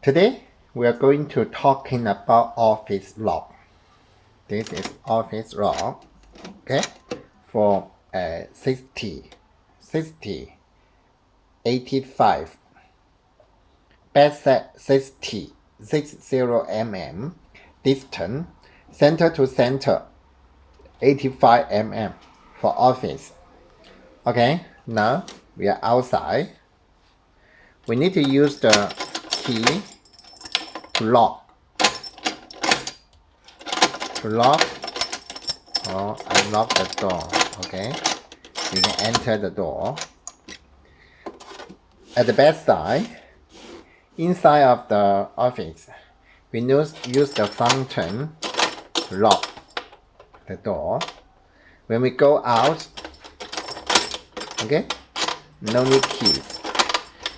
Today we are going to talking about office log. This is office log, okay, for 60, 85, backset 60 mm, distance center to center 85 mm for office. Okay, now we are outside. We need to use the key to lock or unlock the door. Okay, you can enter the door. At the back side, inside of the office, we use the function to lock the door. When we go out, okay, no need keys.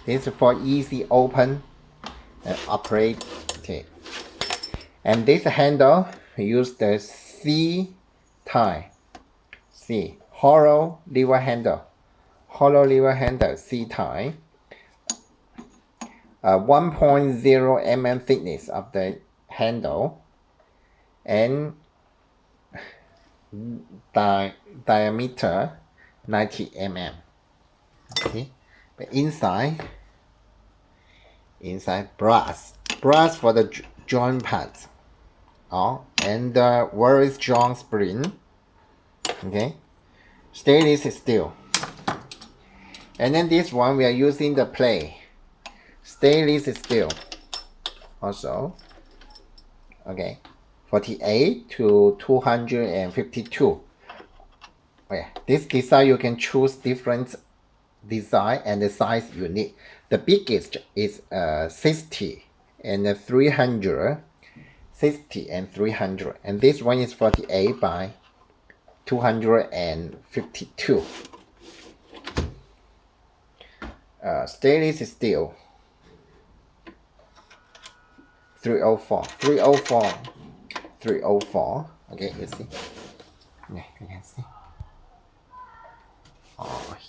This is for easy open and operate. Okay. And this handle, we use the C type. C, hollow lever handle, C type. 1.0 mm thickness of the handle and diameter 90 mm. Okay, but inside brass for the joint pads. And very strong spring. Okay, stainless steel. And then this one we are using the plate, stainless steel also. Okay, 48 to 252. Okay, this design you can choose different design and the size you need. The biggest is 60 and 300. 60 and 300, and this one is 48 by 252. Stainless steel 304. Okay, you see. Yeah, you can see.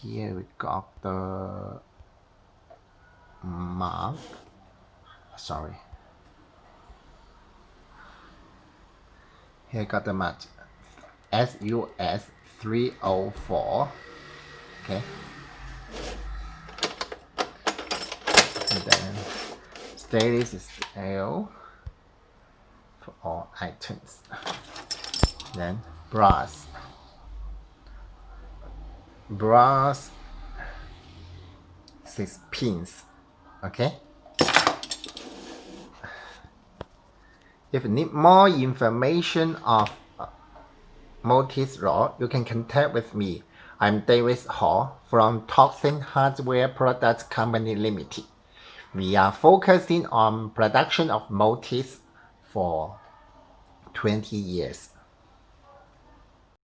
Here we got the mark. Sorry. Here got the match. SUS 304. Okay. And then stainless steel for all items. Then brass. 6 pins. Okay. If you need more information of Motis Law, you can contact with me. I'm David Hall from Toxin Hardware Products Company Limited. We are focusing on production of Motis for 20 years.